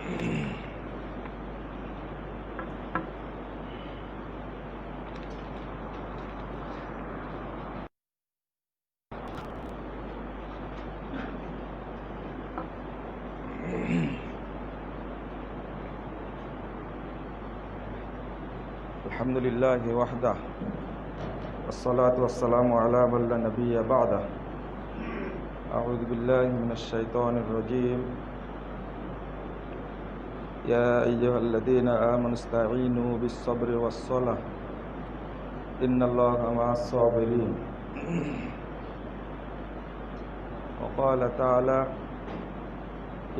আলহামদুলিল্লাহি ওয়াহদাহ والصلاة والسلام على من لا نبي بعده أعوذ بالله من الشيطان الرجيم يا أيها الذين آمنوا استعينوا بالصبر والصلاة إن الله مع الصابرين وقال تعالى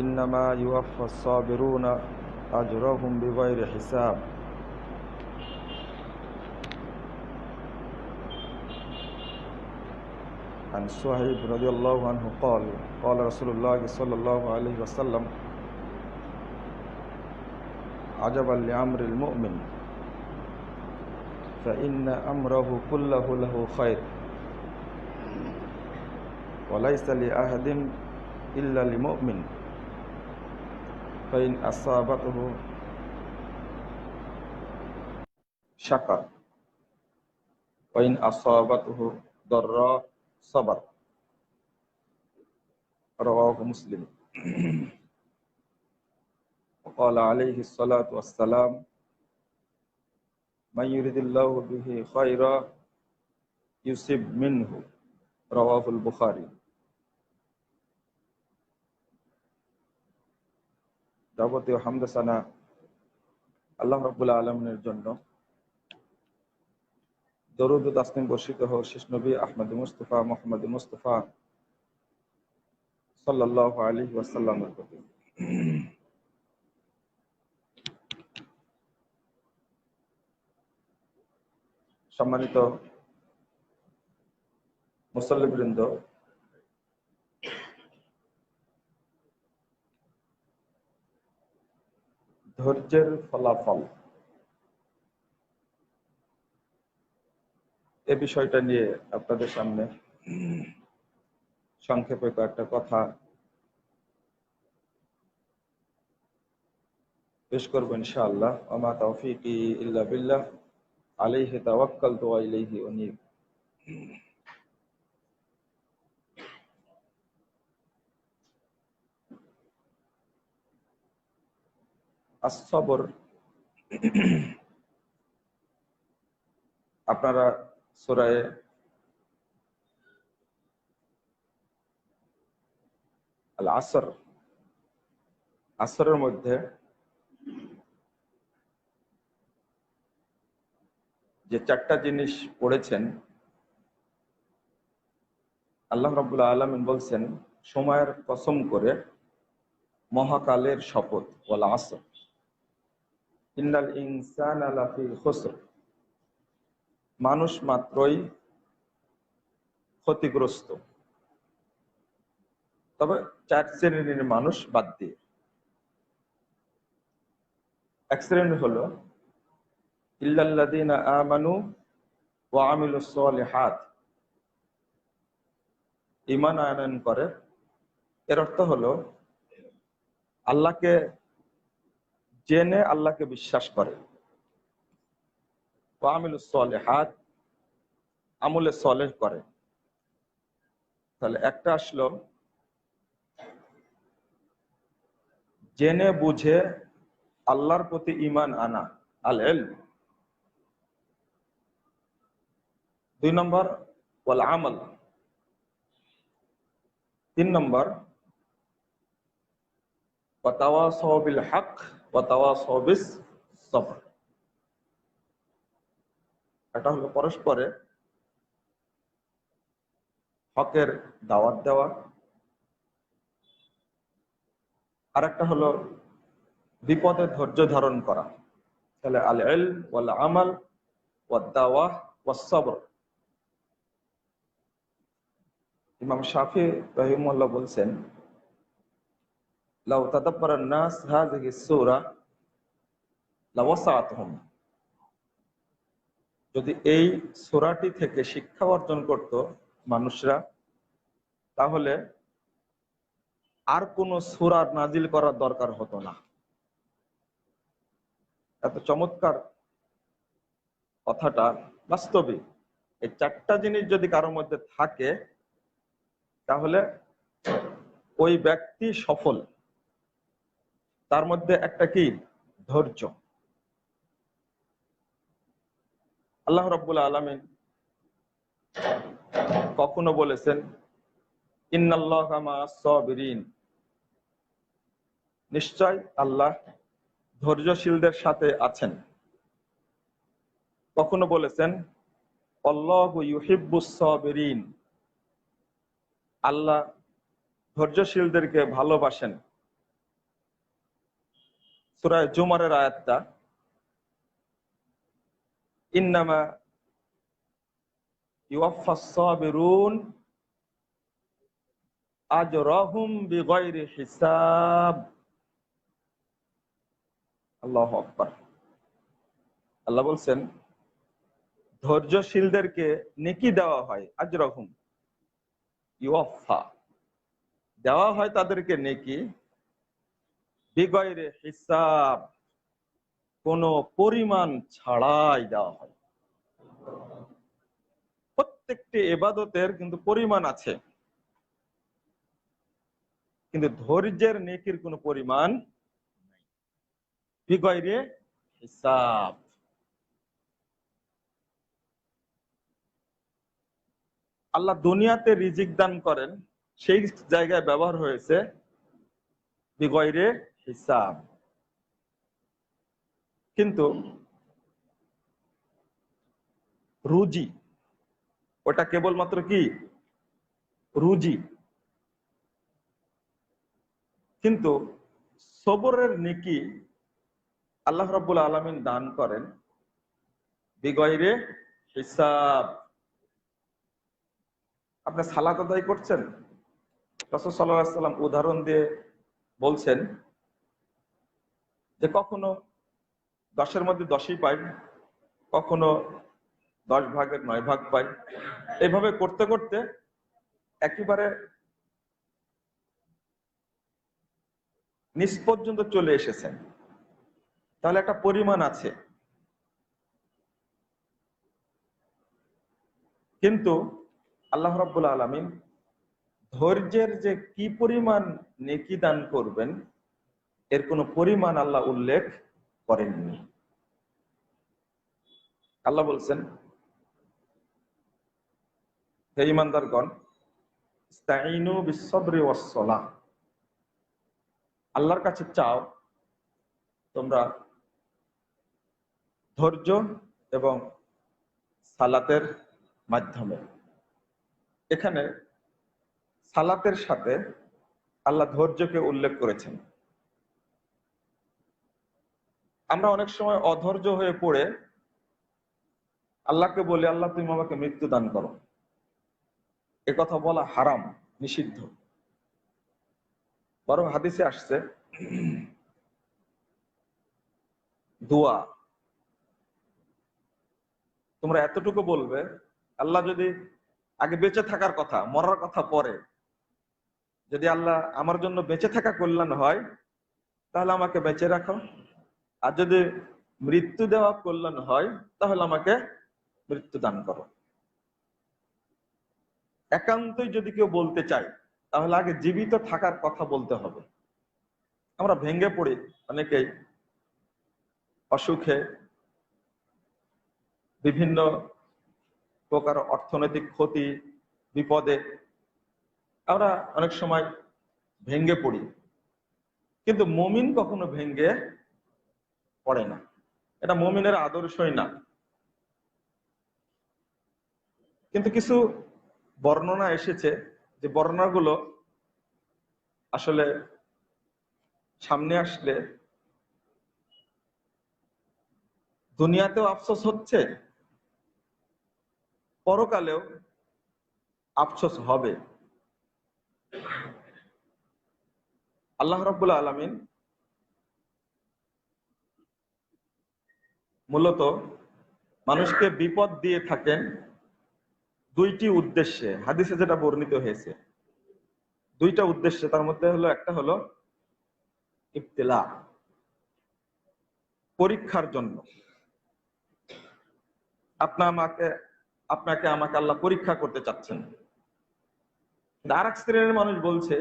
إنما يوفى الصابرون أجرهم بغير حساب عن صهيب رضي الله عنه قال قال رسول الله صلى الله عليه وسلم عجبا لأمر المؤمن فإن أمره كله له خير وليس لأحد إلا لمؤمن فإن أصابته شكر وإن أصابته ضراء صبر رواه مسلم وقال عليه الصلاة والسلام من يريد الله به خيرا يصب منه رواه البخاري যাবতীয় হামদ সানা আল্লাহ রাব্বুল আলামিনের জন্য। দরুদ ও তাসলিম বর্ষিত হোক শেষ নবী আহমদ মুস্তাফা মুহাম্মদ মুস্তাফা সাল্লাল্লাহু আলাইহি ওয়াসাল্লামের প্রতি। সম্মানিত মুসল্লিবৃন্দ, ধৈর্যের ফলাফল এ বিষয়টা নিয়ে আপনাদের সামনে সংক্ষেপে কয়েকটা কথা পেশ করব ইনশাআল্লাহ। ওয়া মা তাওফীকি ইল্লা বিল্লাহ আলাইহি তাওয়াক্কালতু ওয়া ইলাইহি উনীব। আস-সবর, আপনারা সূরা আল আসর, আসরের মধ্যে যে চারটা জিনিস পড়েছেন, আল্লাহ রাব্বুল আলামিন বলছেন সময়ের কসম করে, মহাকালের শপথ, ওয়াল আসর ইন্নাল ইনসানা লাফি খুসর, মানুষ মাত্রই ক্ষতিগ্রস্ত, তবে চার শ্রেণীর মানুষ বাদ দিয়ে। এক শ্রেণী হলো ইল্লাল্লাযীনা আমানু ওয়া আমিলুস সালিহাত, ঈমান আনয়ন করে। এর অর্থ হলো আল্লাহকে জেনে আল্লাহকে বিশ্বাস করে। ওয়া আমিলুস সালিহাত, আমলে সালেহ করে। তাহলে একটা আসলো জেনে বুঝে আল্লাহর প্রতি ঈমান আনা, আল ইলম। 2 নম্বর ওয়াল আমল। 3 নম্বর ওয়া তাওয়াসাউ বিল হক ওয়া তাওয়াসাউ বিস সবর। এটা হলো পরস্পরে হকের দাওয়াত দেওয়া, আর একটা হলো বিপদে ধৈর্য ধারণ করা। তাহলে আল ইলম ওয়াল আমল ওয়াদ দাওয়াহ ওয়াস সবর। ইমাম শাফি রাহিমাহুল্লাহ বলছেন লাউ তাদাব্বারান নাস হাযিহি সূরা লাওয়াসাআতহুম, যদি এই সূরাটি থেকে শিক্ষা অর্জন করত মানুষরা, তাহলে আর কোন সূরা নাজিল করার দরকার হতো না। এত চমৎকার কথাটা, বাস্তবে এই চারটা জিনিস যদি কারোর মধ্যে থাকে তাহলে ওই ব্যক্তি সফল। তার মধ্যে একটা কি? ধৈর্য। আল্লাহ রাব্বুল আলামিন কখনো বলেছেন ইন্নাল্লাহা মা'আস সাবিরিন, নিশ্চয় আল্লাহ ধৈর্যশীলদের সাথে আছেন। কখনো বলেছেন আল্লাহু ইউহিব্বুস সাবিরিন, আল্লাহ ধৈর্যশীলদেরকে ভালোবাসেন। সূরা জুমারের আয়াতটা, ইন্নামা ইউওয়াফাস সাবিরুন আজরাহুম বিগাইরি হিসাব। আল্লাহু আকবার। আল্লাহ বলছেন ধৈর্যশীলদেরকে নেকি দেওয়া হয়, আজরাহুম ইউওয়াফা, দেওয়া হয় তাদেরকে নেকি, বিগাইরি হিসাব, কোনো পরিমাণ ছাড়াই দেওয়া হয়। প্রত্যেকটি ইবাদতের কিন্তু পরিমাণ আছে, কিন্তু ধৈর্যের নেকির কোনো পরিমাণ নাই। বিগাইরি হিসাব। আল্লাহ দুনিয়াতে রিজিক দান করেন, সেই জায়গায় ব্যবহার হয়েছে বিগাইরি হিসাব। কিন্তু রুজি, ওটা কেবলমাত্র কি? রুজি। কিন্তু সবরের নেকি আল্লাহ রাব্বুল আলামিন দান করেন বিগাইরি হিসাব। আপনি সালাত আদায় করছেন, রাসূল সাল্লাল্লাহু আলাইহি ওয়াসাল্লাম উদাহরণ দিয়ে বলছেন যে কখনো 10-এর মধ্যে 10ই পাই, কখনো 10 ভাগের 9 ভাগ পাই। এভাবে করতে করতে একেবারে নিচ পর্যন্ত চলে এসেছেন। তাহলে একটা পরিমাণ আছে। কিন্তু আল্লাহ রাব্বুল আলামিন ধৈর্যের যে কি পরিমাণ নেকি দান করবেন এর কোনো পরিমাণ আল্লাহ উল্লেখ করেননি। আল্লাহ বলছেন হে ঈমানদারগণ, ইস্তাঈনু বিস-সাবরি ওয়াস-সালাহ, আল্লাহর কাছে চাও তোমরা ধৈর্য এবং সালাতের মাধ্যমে। এখানে সালাতের সাথে আল্লাহ ধৈর্যকে উল্লেখ করেছেন। আমরা অনেক সময় অধৈর্য হয়ে পড়ে আল্লাহকে বলি আল্লাহ তুমি আমাকে মৃত্যু দান করো। এ কথা বলা হারাম, নিষিদ্ধ। বরং হাদিসে আসছে দোয়া তোমরা এতটুকু বলবে, আল্লাহ যদি আগে বেঁচে থাকার কথা, মরার কথা পরে, যদি আল্লাহ আমার জন্য বেঁচে থাকা কল্যাণ হয় তাহলে আমাকে বেঁচে রাখো, আর যদি মৃত্যু দেওয়া কল্যাণ হয় তাহলে আমাকে মৃত্যু দান করো। একান্তই যদি কেউ বলতে চায় তাহলে আগে জীবিত থাকার কথা বলতে হবে। আমরা ভেঙে পড়ি অনেকেই অসুখে, বিভিন্ন প্রকার অর্থনৈতিক ক্ষতি, বিপদে আমরা অনেক সময় ভেঙে পড়ি, কিন্তু মুমিন কখনো ভেঙে পড়ে না। এটা মুমিনের আদর্শই না। কিন্তু কিছু বর্ণনা এসেছে, যে বর্ণনাগুলো আসলে সামনে আসলে দুনিয়াতেও আফসোস হচ্ছে, পরকালেও আফসোস হবে। আল্লাহ রাব্বুল আলামিন মূলত মানুষকে বিপদ দিয়ে থাকেন দুইটি উদ্দেশ্যে। হাদিসে যেটা বর্ণিত হয়েছে দুইটা উদ্দেশ্যে, তার মধ্যে হলো একটা হলো ইবতিলা, পরীক্ষার জন্য। আপনাকে আমাকে আল্লাহ পরীক্ষা করতে চাচ্ছেন। আর এক শ্রেণীর মানুষ বলছে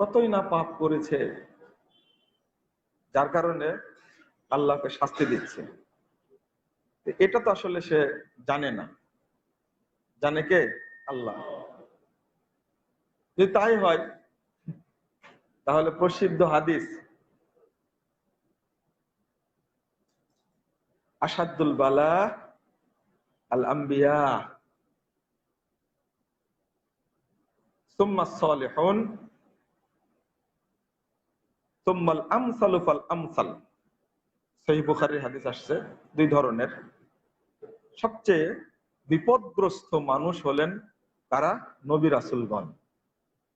কতই না পাপ করেছে, যার কারণে আল্লাহকে শাস্তি দিচ্ছে। এটা তো আসলে সে জানে না, জানে কে? আল্লাহ। যদি তাই হয় তাহলে প্রসিদ্ধ হাদিস আসাদুল বালা আল আম্বিয়া সুম্মা সালিহুন সুম্মাল আমসালু ফাল আমসাল। সহিহ বুখারীর হাদিস আসছে দুই ধরনের। সবচেয়ে বিপদগ্রস্ত মানুষ হলেন তারা নবী রাসূলগণ।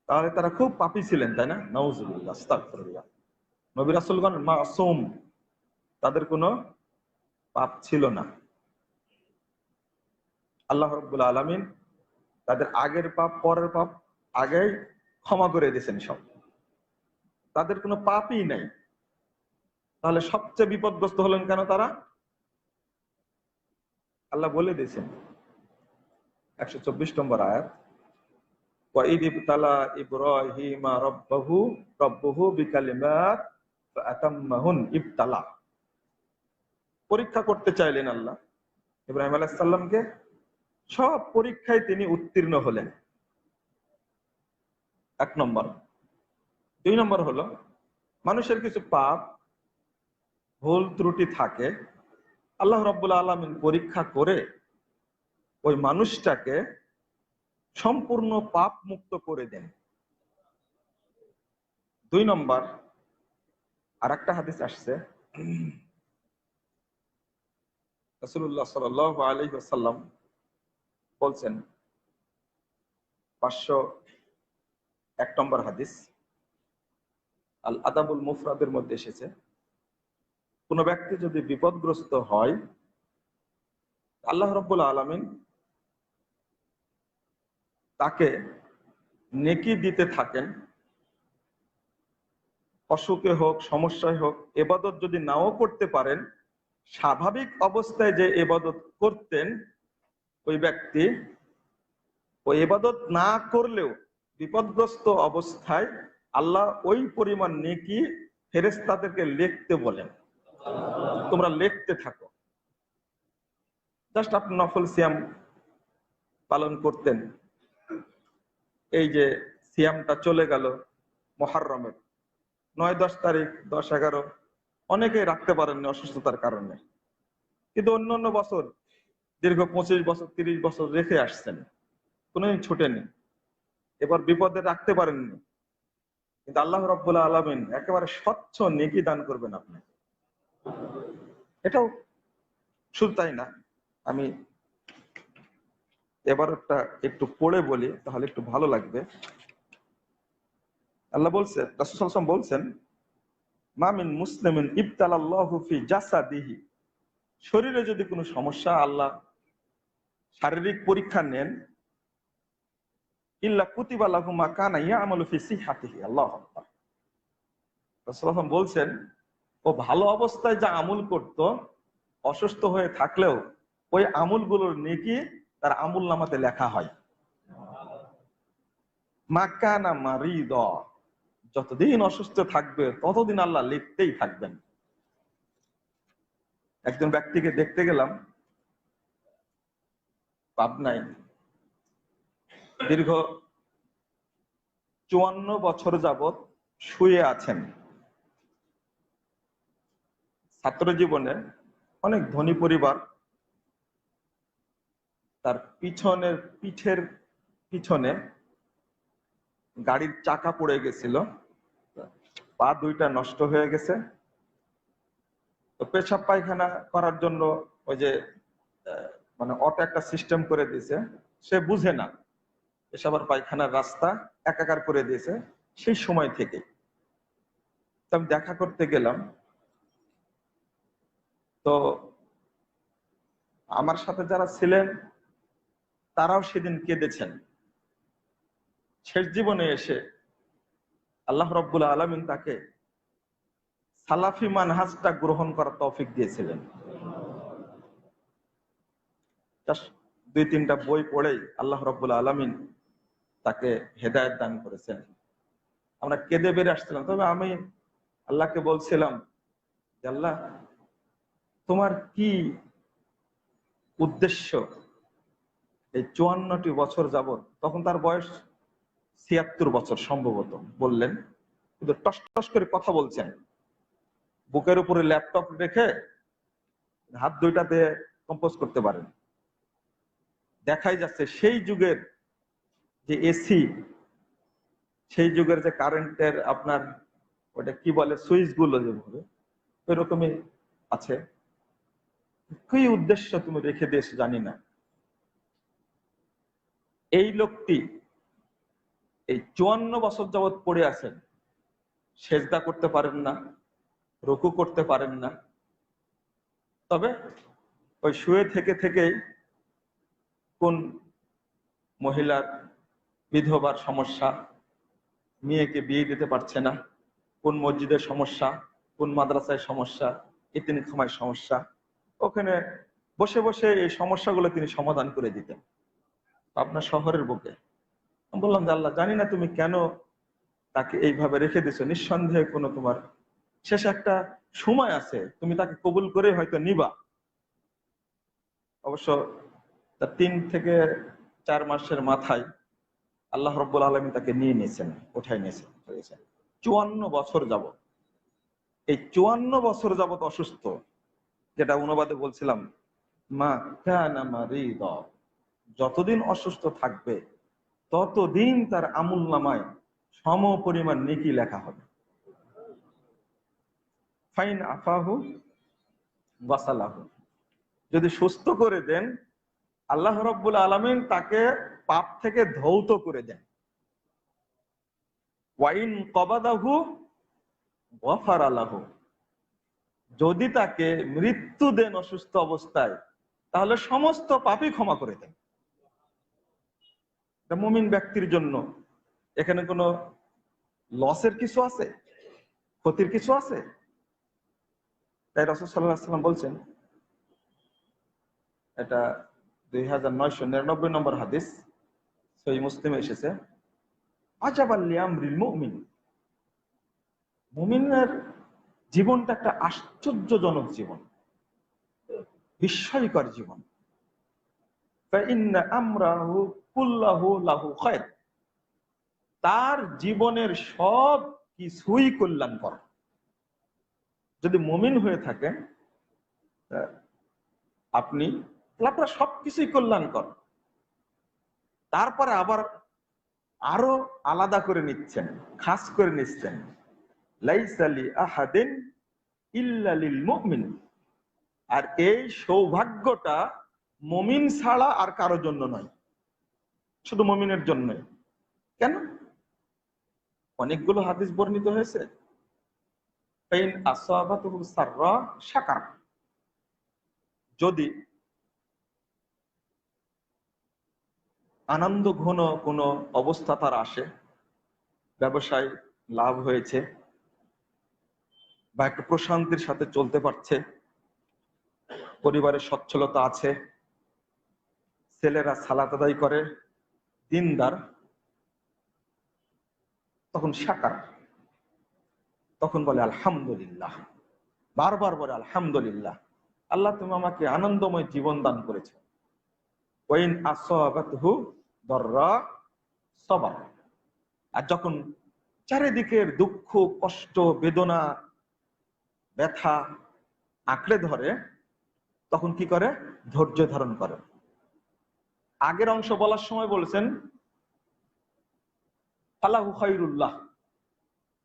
তাহলে তারা খুব পাপী ছিলেন, তাই না? নাউজুবিল্লাহ, আস্তাগফিরুল্লাহ। নবী রাসূলগণ মাসুম, তাদের কোনো পাপ ছিল না। আল্লাহ রাব্বুল আলামিন তাদের আগের পাপ পরের পাপ আগেই ক্ষমা করে দিয়েছেন সব, তাদের কোনো পাপই নাই। তাহলে সবচেয়ে বিপদগ্রস্ত হলেন কেন তারা? আল্লাহ বলে দিয়েছেন 124 নম্বর আয়াত, ওয়াইদ ইবতালা ইব্রাহিমা রাব্বুহু বিকালিমাত ফাআতাম্মাহুন। ইবতালা, পরীক্ষা করতে চাইলেন আল্লাহ ইব্রাহিম আলাইহিস সালামকে, সব পরীক্ষায় তিনি উত্তীর্ণ হলেন। 1 নম্বর। 2 নম্বর হলো মানুষের কিছু পাপ ভুল ত্রুটি থাকে, আল্লাহ রাব্বুল আলামিন পরীক্ষা করে ওই মানুষটাকে সম্পূর্ণ পাপ মুক্ত করে দেন। 2 নম্বর, আর একটা হাদিস আসছে রাসূলুল্লাহ সাল্লাল্লাহু আলাইহি ওয়াসাল্লাম বলছেন, 501 নম্বর হাদিস, আল আদাবুল মুফরাদের মধ্যে এসেছে, কোন ব্যক্তি যদি বিপদগ্রস্ত হয় আল্লাহ রাব্বুল আলামিন তাকে নেকি দিতে থাকেন। অসুখে হোক, সমস্যায় হোক, ইবাদত যদি নাও করতে পারেন, স্বাভাবিক অবস্থায় যে ইবাদত করতেন ওই ব্যক্তি ওই ইবাদত না করলেও বিপদগ্রস্ত অবস্থায় আল্লাহ ওই পরিমাণ নেকি ফেরেশতাদেরকে লিখতে বলেন, তোমরা লিখতে থাকো। জাস্ট আপনি নফল সিয়াম পালন করতেন, এই যে সিয়ামটা চলে গেল মুহররমের 9-10 তারিখ, 10-11, অনেকেই রাখতে পারেননি অসুস্থতার কারণে, কিন্তু অন্যান্য বছর দীর্ঘ 25 বছর 30 বছর রেখে আসছেন, কোনোদিন ছুটেনি, এবার বিপদে রাখতে পারেননি, কিন্তু আল্লাহ রাব্বুল আলামিন একেবারে স্বচ্ছ নেকি দান করবেন আপনাকে। এটাও শুধু তাই না, আমি এবার একটু পড়ে বলি তাহলে একটু ভালো লাগবে। আল্লাহ বলছে, রাসূল সাল্লাল্লাহু আলাইহি ওয়াসাল্লাম বলছেন, মা মিন মুসলিমিন ইবতালাল্লাহু ফি জাসাদিহি, শরীরে যদি কোনো সমস্যা, আল্লাহ শারীরিক পরীক্ষা নেন, ইল্লা কুতিবা লাহু মা কানা ইয়ামালু ফি সিহহাতিহি। আল্লাহু আকবার। রাসূল সাল্লাল্লাহু আলাইহি ওয়াসাল্লাম বলছেন, ও ভালো অবস্থায় যা আমল করত, অসুস্থ হয়ে থাকলেও ওই আমলগুলোর নেকি তার আমল নামাতে লেখা হয়। মা কানা মারিদ, যতদিন অসুস্থ থাকবে ততদিন আল্লাহ লিখতেই থাকবেন। একজন ব্যক্তিকে দেখতে গেলাম পাবনায়, দীর্ঘ 54 বছর যাবত শুয়ে আছেন। ছাত্র জীবনে অনেক ধনী পরিবার, তার পিঠের পিছনে গাড়ির চাকা পড়ে গেছিল, পা দুইটা নষ্ট হয়ে গেছে, তো পেশাব পায়খানা করার জন্য ওই যে মানে অটো একটা সিস্টেম করে দিয়েছে, সে বুঝে না, পেশাব আর পায়খানার রাস্তা একাকার করে দিয়েছে সেই সময় থেকে। আমি দেখা করতে গেলাম, তো আমার সাথে যারা ছিলেন তারাও সেদিন কেঁদেছেন। শেষ জীবনে এসে আল্লাহ রাব্বুল আলামিন তাকে সালাফি মানহাজটা গ্রহণ করার তৌফিক দিয়েছিলেন। দুই তিনটা বই পড়েই আল্লাহ রাব্বুল আলামিন তাকে হেদায়েত দান করেছেন। আমরা কেঁদে বেরিয়ে আসছিলাম, তবে আমি আল্লাহকে বলছিলাম যে আল্লাহ, তোমার কি উদ্দেশ্য এই 54টি বছর যাবত, তখন তার বয়স 76 বছর সম্ভবত বললেন, কিন্তু টস টস করে কথা বলছেন, বুকের উপরে ল্যাপটপ রেখে হাত দুইটাতে কম্পোজ করতে পারেন। দেখাই যাচ্ছে সেই যুগের যে এসি, সেই যুগের যে কারেন্টের আপনার ওটা কি বলে সুইচ গুলো যেভাবে ওইরকমই আছে। কি উদ্দেশ্য তুমি রেখে দিয়েছো জানি না। এই লোকটি এই 54 বছর যাবৎ পড়ে আছেন, সেজদা করতে পারেন না, রুকু করতে পারেন না, তবে ওই শুয়ে থেকে থেকেই কোন মহিলার বিধবার সমস্যা, মেয়েকে বিয়ে দিতে পারছে না, কোন মসজিদের সমস্যা, কোন মাদ্রাসায় সমস্যা, এতিমখানায় সমস্যা, ওখানে বসে বসে এই সমস্যাগুলো তিনি সমাধান করে দিতেন আপনার শহরের বুকে। আমি বললাম যে আল্লাহ, জানি না তুমি কেন তাকে এইভাবে রেখে দিছো, নিঃসন্দেহে কোনো তোমার শেষ একটা সময় আছে, তুমি তাকে কবুল করে হয়তো নিবা। অবশ্য তার 3 থেকে 4 মাসের মাথায় আল্লাহ রাব্বুল আলামিন তাকে নিয়ে নিয়েছেন, উঠাই নিয়েছেন। 54 বছর যাবত, এই 54 বছর যাবত অসুস্থ, যেটা অনুবাদে বলছিলাম, মা কানা মারিদা, যতদিন অসুস্থ থাকবে ততদিন তার আমুল নামায় সম পরিমাণ নেকি লেখা হবে। ফাইন আফাহু ওয়াসালাহু, যদি সুস্থ করে দেন আল্লাহ রাব্বুল আলামিন তাকে পাপ থেকে ধৌত করে দেন। ওয়াইন কবাদাহু গফারা লাহু, যদি তাকে মৃত্যু দেন অসুস্থ অবস্থায়, তাহলে সমস্ত পাপই ক্ষমা করে দেন। এটা মুমিন ব্যক্তির জন্য এখানে কোনো লসের কিছু আছে, ক্ষতির কিছু আছে? তাই রাসূল সাল্লাল্লাহু আলাইহি ওয়াসাল্লাম বলছেন, এটা 2999 নম্বর হাদিস, সহিহ মুসলিমে এসেছে, আজাবাল লিআমরিল মুমিন, মুমিনের জীবনটা একটা আশ্চর্যজনক জীবন, বিস্ময়কর জীবন। ফাইন্না আমরাহু কুল্লাহু লাহু খায়র, তার জীবনের সব কিছুই কল্যাণকর। যদি মুমিন হয়ে থাকেন আপনি, আপনার সবকিছুই কল্যাণকর। তারপরে আবার আরো আলাদা করে নিচ্ছেন, খাস করে নিচ্ছেন, লাইসা লি আহাদিন ইল্লা লিল মুমিন, আর এই সৌভাগ্যটা মুমিন ছাড়া আর কারো জন্য নয়, শুধু মুমিনের জন্যই। কেন? অনেকগুলো হাদিস বর্ণিত হয়েছে, ফাইন আসাবাতুহু সাররা শাকার, যদি আনন্দ ঘন কোনো অবস্থা তার আসে, ব্যবসায় লাভ হয়েছে বা একটা প্রশান্তির সাথে চলতে পারছে, পরিবারের সচ্ছলতা আছে, ছেলেরা সালাত আদায় করে, দিনদার, তখন শাকার, তখন বলে আলহামদুলিল্লাহ, বারবার বলে আলহামদুলিল্লাহ, আল্লাহ তুমি আমাকে আনন্দময় জীবন দান করেছো। ওয়াইন আসাবাতহু দাররা সাবার, আর যখন চারিদিকের দুঃখ, কষ্ট, বেদনা, ব্যথা আঁকড়ে ধরে, তখন কি করে? ধৈর্য ধারণ করে। আগের অংশ বলার সময় বলেছেন ফালাহু খায়রুল্লাহ,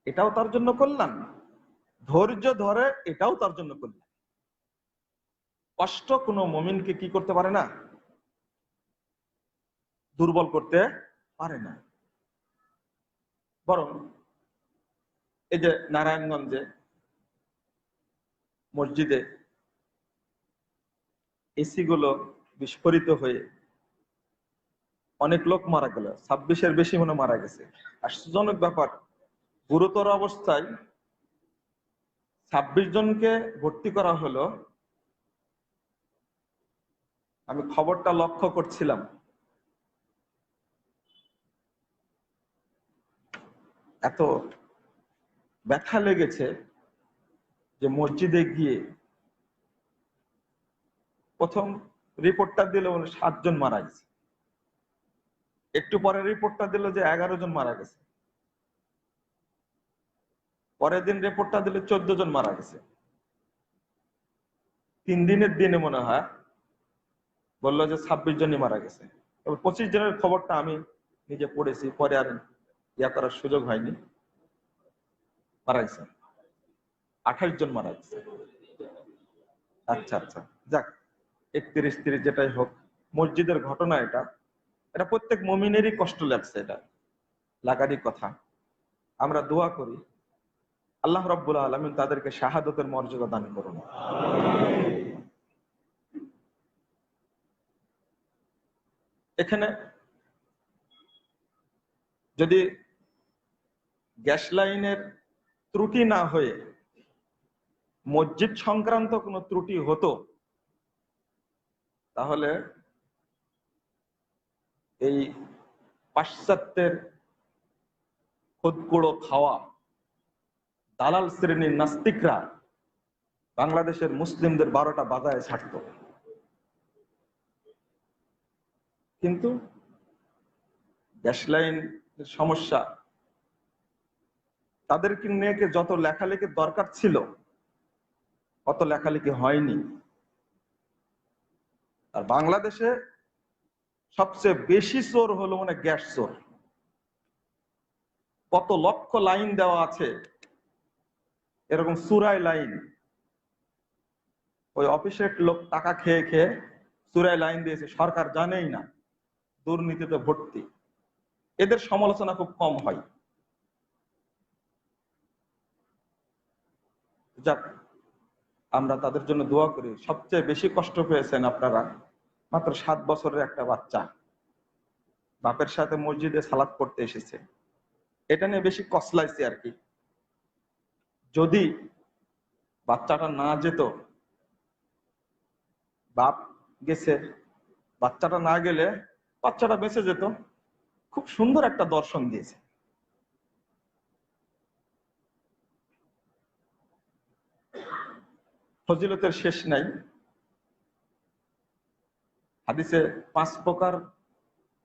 এটাও তার জন্য কল্যাণ, ধৈর্য ধরে এটাও তার জন্য কল্যাণ। কষ্ট কোনো মুমিনকে কি করতে পারে না? দুর্বল করতে পারে না। বরং এই যে নারায়ণগঞ্জে মসজিদে এসি গুলো বিস্ফোরিত হয়ে অনেক লোক মারা গেল, 26-এর বেশি মনে মারা গেছে। আশ্চর্যজনক ব্যাপার, গুরুতর অবস্থায় 26 জনকে ভর্তি করা হলো। আমি খবরটা লক্ষ্য করছিলাম, এত ব্যথা লেগেছে যে মসজিদে গিয়ে প্রথম রিপোর্টটা দিল 7 জন মারা গেছে, একটু পরে রিপোর্টটা দিল যে 11 জন মারা গেছে, পরের দিন রিপোর্টটা দিলে 14 জন মারা গেছে। 3 দিনের দিনে মনে হয় বললো যে 26 জনই মারা গেছে। তবে 25 জনের খবরটা আমি নিজে পড়েছি, পরে আর ইয়া করার সুযোগ হয়নি। মারা গেছে 28 জন মারা গেছে। আচ্ছা আচ্ছা, যাক, 31-30 যেটাই হোক, মসজিদের ঘটনা এটা, এটা প্রত্যেক মুমিনেরই কষ্ট লাগছে, এটা লাগারই কথা। আমরা দোয়া করি আল্লাহ রাব্বুল আলামিন তাদেরকে শাহাদাতের মর্যাদা দান করুন। এখানে যদি গ্যাস লাইনের ত্রুটি না হয়ে মসজিদ সংক্রান্ত কোনো ত্রুটি হতো, তাহলে এই পাশ্চাত্যের খুদকুড়ো খাওয়া দালাল শ্রেণীর নাস্তিকরা বাংলাদেশের মুসলিমদের 12টা বাজায় ছাড়ত। কিন্তু গ্যাস লাইন সমস্যা, তাদেরকে নিয়ে যত লেখালেখির দরকার ছিল অত লেখালেখি হয়নি। আর বাংলাদেশে সবচেয়ে বেশি চোর হলো মানে গ্যাস চোর। কত লক্ষ লাইন দেওয়া আছে, এরকম চুরাই লাইন, ওই অফিসের লোক টাকা খেয়ে খেয়ে চুরাই লাইন দিয়েছে, সরকার জানেই না, দুর্নীতিতে ভর্তি। এদের সমালোচনা খুব কম হয়। যাক, আমরা তাদের জন্য দোয়া করি। সবচেয়ে বেশি কষ্ট পেয়েছেন আপনারা মাত্র 7 বছরের একটা বাচ্চা, বাপের সাথে মসজিদে সালাত পড়তে এসেছে, এটা নিয়ে বেশি কসলাইছে আর কি। যদি বাচ্চাটা না যেত, বাপ গেছে, বাচ্চাটা না গেলে বাচ্চাটা বেঁচে যেত। খুব সুন্দর একটা দর্শন দিয়েছে। ফজিলতের শেষ নাই। হাদিসে 5 প্রকার,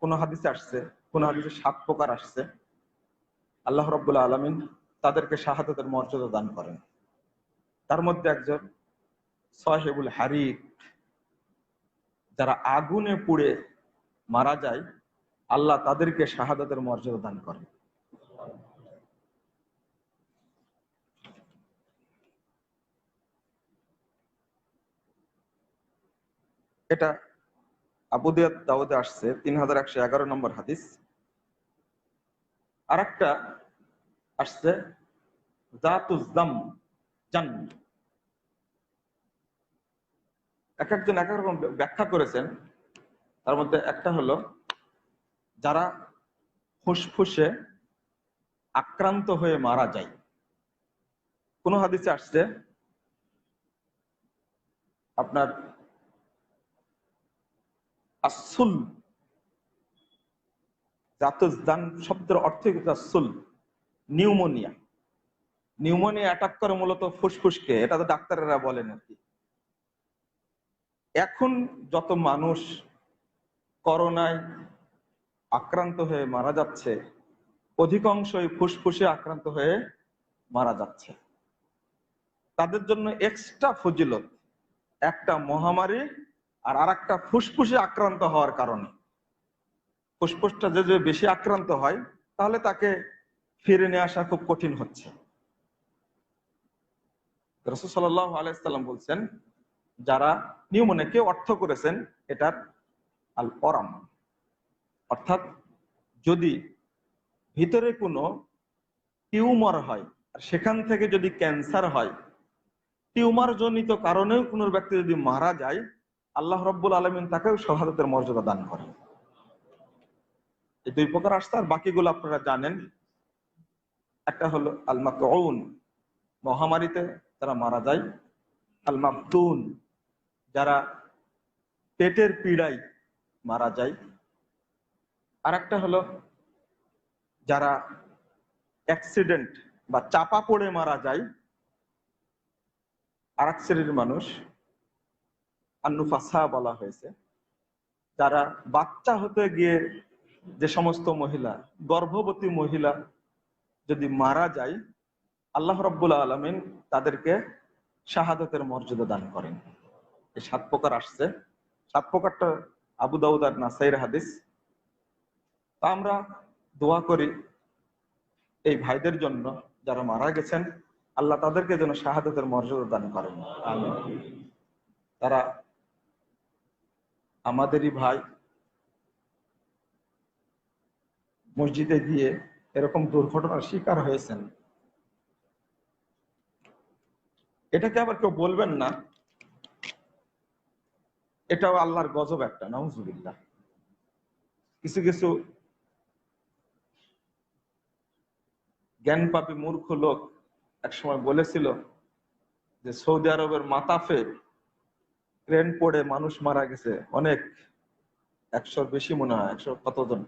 কোন হাদিসে আসছে, কোন হাদিসে 7 প্রকার আসছে। আল্লাহ রাব্বুল আলামিন তাদেরকে শাহাদাতের মর্যাদা দান করেন। তার মধ্যে একজন সাহেবুল হারিক, যারা আগুনে পুড়ে মারা যায়, আল্লাহ তাদেরকে শাহাদাতের মর্যাদা দান করেন। এটা আবু দাউদে আসছে 3111 নম্বর হাদিস। আর একটা আসছে জাতুজ দাম জান্নাহ। এক একজন এক এক রকম ব্যাখ্যা করেছেন। তার মধ্যে একটা হলো যারা ফুসফুসে আক্রান্ত হয়ে মারা যায়। কোন হাদিসে আসছে আপনার আসুল, জাতুজদান শব্দের অর্থ কিন্তু আসুল, নিউমোনিয়া। নিউমোনিয়া অ্যাটাক করে মূলত ফুসফুসকে, এটা তো ডাক্তারেরা বলেন আর কি। এখন যত মানুষ করোনায় আক্রান্ত হয়ে মারা যাচ্ছে, অধিকাংশই ফুসফুসে আক্রান্ত হয়ে মারা যাচ্ছে। তাদের জন্য এক্সট্রা ফজিলত, একটা মহামারী আর আরেকটা ফুসফুসে আক্রান্ত হওয়ার কারণে। ফুসফুসটা যে বেশি আক্রান্ত হয়, তাহলে তাকে ফিরে নিয়ে আসা খুব কঠিন হচ্ছে। রাসূল সাল্লাল্লাহু আলাইহি ওয়াসাল্লাম বলছেন, যারা নিউমোনিয়া, কেউ অর্থ করেছেন এটার আল অরাম, অর্থাৎ যদি ভিতরে কোনো টিউমার হয় আর সেখান থেকে যদি ক্যান্সার হয়, টিউমার জনিত কারণেও কোনো ব্যক্তি যদি মারা যায়, আল্লাহ রাব্বুল আলামিন তাকেও শাহাদাতের মর্যাদা দান করেন। এই 2 প্রকার আসছে, আর বাকিগুলো আপনারা জানেন। একটা হলো আল মাতউন, মহামারীতে তারা মারা যায়। আল মাবতুন, যারা পেটের পীড়ায় মারা যায়। আর একটা হলো যারা অ্যাক্সিডেন্ট বা চাপা পড়ে মারা যায়। আর এক শ্রেণীর মানুষ আন্নুফাসা বলা হয়েছে, যারা বাচ্চা হতে গিয়ে যে সমস্ত মহিলা, গর্ভবতী মহিলা যদি মারা যায়, আল্লাহ রাব্বুল আলামিন তাদেরকে শাহাদাতের মর্যাদা দান করেন। এই 7 প্রকার আসছে। 7 প্রকারটা আবু দাউদ আর নাসাইর হাদিস। তা আমরা দোয়া করি এই ভাইদের জন্য যারা মারা গেছেন, আল্লাহ তাদেরকে যেন শাহাদাতের মর্যাদা দান করেন। আমিন। তারা আমাদেরই ভাই, মসজিদে গিয়ে এরকম দুর্ঘটনার শিকার হয়েছেন। এটাকে আবার কেউ বলবেন না এটাও আল্লাহর গজব একটা, নাউজুবিল্লাহ। কিছু কিছু জ্ঞানপাপী মূর্খ লোক একসময় বলেছিল যে সৌদি আরবের মাতাফে ট্রেন পড়ে মানুষ মারা গেছে অনেক, 100-র বেশি মনে হয়, 100 কতজন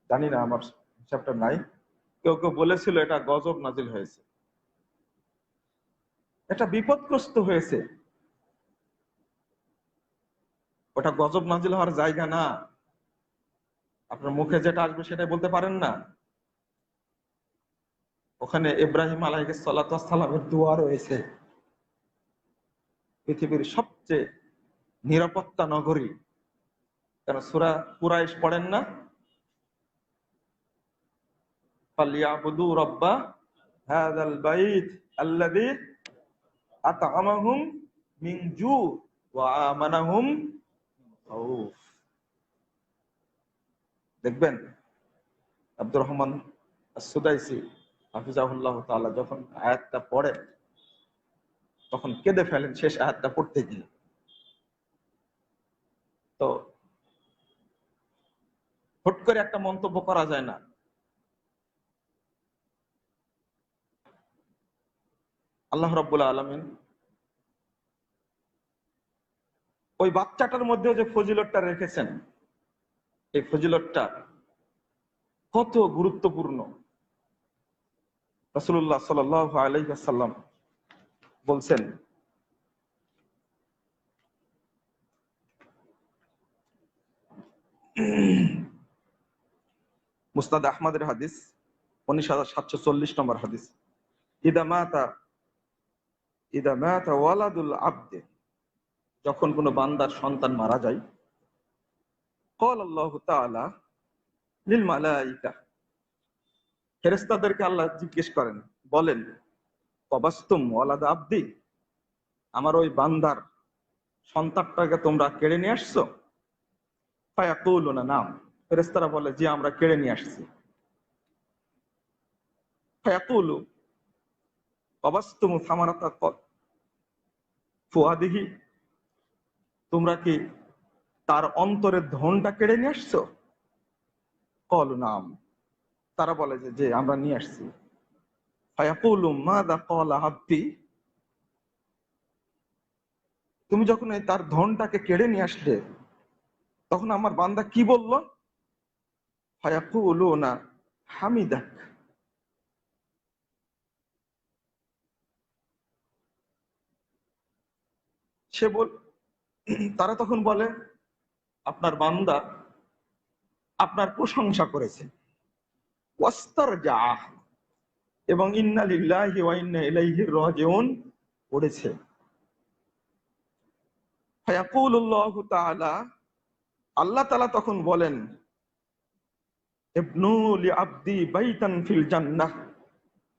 জানি না, আমার হিসাবটা নাই। কেউ কেউ বলেছিল এটা গজব নাজিল হয়েছে, এটা বিপদগ্রস্ত হয়েছে। ওটা গজব নাজিল হওয়ার জায়গা না। আপনার মুখে যেটা আসবে সেটাই বলতে পারেন না। ওখানে ইব্রাহিম আলাইহিস সালাতু ওয়াস সালামের দোয়া রয়েছে। পৃথিবীর সবচেয়ে নিরাপত্তা নগরী, কেন সূরা কুরাইশ পড়েন না? ফালিয়াবুদু রাব্বা হাযাল বাইত আল্লাযী আত'আমাহুম মিন জু ওয়া আমানাহুম মিন খাউফ। দেখবেন আব্দুর রহমান আস-সুদাইসি হাফিজাহুল্লাহ তাআলা যখন আয়াতটা পড়ে তখন কেঁদে ফেলেন শেষ আয়াতটা পড়তে গিয়ে। তো হুট করে একটা মন্তব্য করা যায় না। আল্লাহ রাব্বুল আলামিন ওই বাচ্চাটার মধ্যে যে ফজিলতটা রেখেছেন, এই ফজিলতটা কত গুরুত্বপূর্ণ। রাসূলুল্লাহ সাল্লাল্লাহু আলাইহি ওয়াসাল্লাম বলছেন, মুসনাদ আহমদের হাদিস 19740 নম্বর হাদিস, ইদা মাতা ওয়ালাদুল আবদে, যখন কোনো বান্দার সন্তান মারা যায়, ক্বাল আল্লাহু তাআলা লিল মালাইকা, ফেরেশতাদেরকে আল্লাহ জিজ্ঞেস করেন, বলেন, কবাস্তুম ওয়ালাদ আবদি, আমার ওই বান্দার সন্তানটাকে তোমরা কেড়ে নিয়ে আসছো? ফায়াকুলুনা নাম, ফেরেশতারা বলে, জি আমরা কেড়ে নিয়ে আসছি। ফায়াকুলু কবাস্তুম সামারাতা ফুয়াদিহি, তোমরা কি তার অন্তরের ধনটা কেড়ে নিয়ে আসছো? ক্বালু নাম, তারা বলে যে যে আমরা নিয়ে আসছি। ফায়াকুলু মাযা ক্বালা আবদি, তুমি যখন তার ধনটাকে কেড়ে নিয়ে আসলে তখন আমার বান্দা কি বলল? ফায়াকুলুনা হামিদাক, সে বল, তারা তখন বলে আপনার বান্দা আপনার প্রশংসা করেছে, ওয়াস্তারজা, এবং ইন্না লিল্লাহি ওয়া ইন্না ইলাইহি রাজিউন পড়েছে। ফায়াকুলুল্লাহু তাআলা, আল্লাহ তাআলা তখন বলেন, ইবনু লিআবদি বাইতান ফিল জান্নাহ,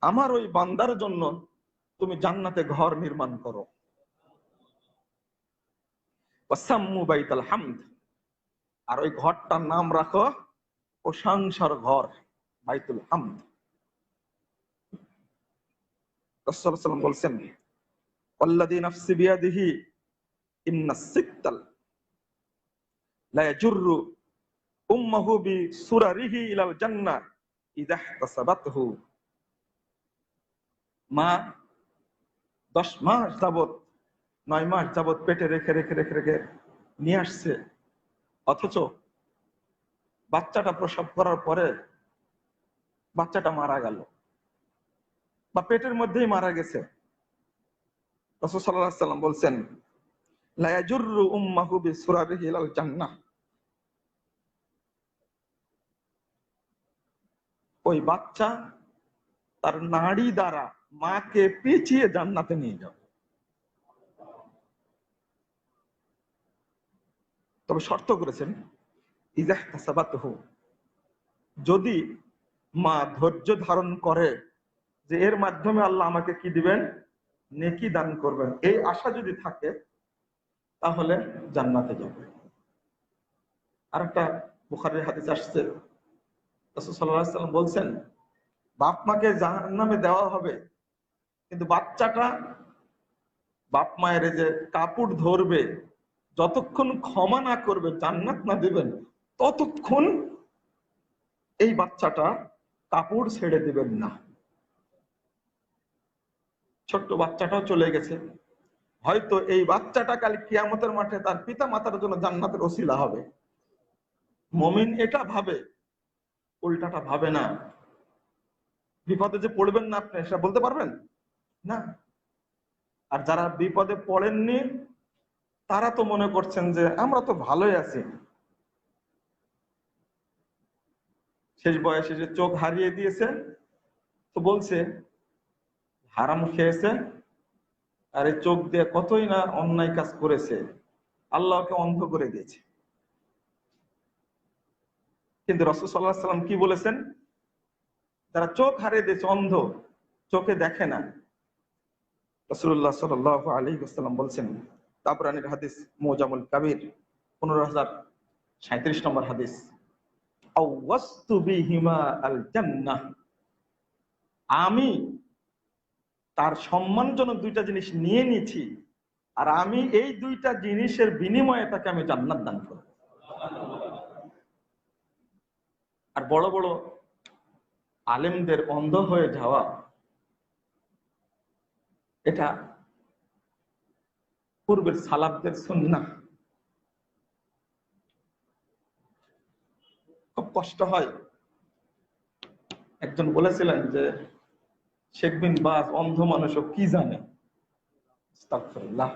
আমার ওই বান্দার জন্য তুমি জান্নাতে ঘর নির্মাণ করো। ওয়াসাম্মু বাইতাল হামদ, আর ওই ঘরটার নাম রাখো প্রশংসার ঘর, বাইতুল হামদ। রাসূলুল্লাহ সাল্লাল্লাহু আলাইহি ওয়াসাল্লাম বলছেন, ওয়াল্লাযী নাফসি বিয়াদিহি ইন্নাস সিকতাল লা ইয়াজুরু উম্মাহু বিসুরারিহি ইলাল জান্নাহ ইযা ইহতাসাবাতহু। মা 10 মাস যাবত, 9 মাস যাবত পেটে রেখে রেখে রেখে রেখে নিয়ে আসছে, অথচ বাচ্চাটা প্রসব করার পরে বাচ্চাটা মারা গেল বা পেটের মধ্যেই মারা গেছে। রাসূল সাল্লাল্লাহু আলাইহি ওয়াসাল্লাম বলছেন, লা ইয়াজুররু উম্মাহু বিসুরারিহি ইলাল জান্নাহ, ওই বাচ্চা তার নাড়ি দ্বারা মাকে পেঁচিয়ে জান্নাতে নিয়ে যাবে। তবে শর্ত করেছেন, ইযা ইহতাসাবাতহু, যদি মা ধৈর্য ধারণ করে যে এর মাধ্যমে আল্লাহ আমাকে কি দিবেন, নেকি দান করবেন, এই আশা যদি থাকে তাহলে জান্নাতে যাবে। আরেকটা বুখারীর হাদিস আসছে, রাসূল সাল্লাল্লাহু আলাইহি ওয়াসাল্লাম বলছেন, বাপ মাকে জাহান্নামে দেওয়া হবে, কিন্তু বাচ্চাটা বাপ মায়ের যে কাপড় ধরবে, যতক্ষণ ক্ষমা না করবে, জান্নাত না দিবেন, ততক্ষণ এই বাচ্চাটা কাপড় ছেড়ে দিবেন না। ছোট্ট বাচ্চাটাও চলে গেছে, হয়তো এই বাচ্চাটা কাল কিয়ামতের মাঠে তার পিতা মাতার জন্য জান্নাতের ওসিলা হবে। মুমিন এটা ভাবে, উল্টাটা ভাবে না। বিপদে যে পড়বেন না আপনি সেটা বলতে পারবেন না। আর যারা বিপদে পড়েননি তারা তো মনে করছেন যে আমরা তো ভালোই আছি। শেষ বয়সে যে চোখ হারিয়ে দিয়েছে, তো বলছে হারাম খেয়েছে আর এই চোখ দিয়ে কতই না অন্যায় কাজ করেছে, আল্লাহকে অন্ধ করে দিয়েছে। কিন্তু রাসূল সাল্লাল্লাহু আলাইহি ওয়াসাল্লাম কি বলেছেন, যারা চোখ হারিয়ে দিয়েছে, অন্ধ, চোখে দেখে না, রাসূলুল্লাহ সাল্লাল্লাহু আলাইহি ওয়াসাল্লাম বলছেন, তাবরানীর হাদিস মুজামুল কাবীর 15037 নম্বর হাদিস, আওয়াস্তু বিহিমা আল জান্নাহ, আমি তার সম্মানজনক দুইটা জিনিস নিয়ে নিয়েছি, আর আমি এই দুইটা জিনিসের বিনিময়ে তাকে আমি জান্নাত দান করব। আর বড় বড় আলেমদের অন্ধ হয়ে যাওয়া, এটা পূর্বের সালাফদের সুন্নাহ। খুব কষ্ট হয়। একজন বলেছিলেন যে শেখ বিন বাজ অন্ধ মানুষও কি জানে, আস্তাগফিরুল্লাহ,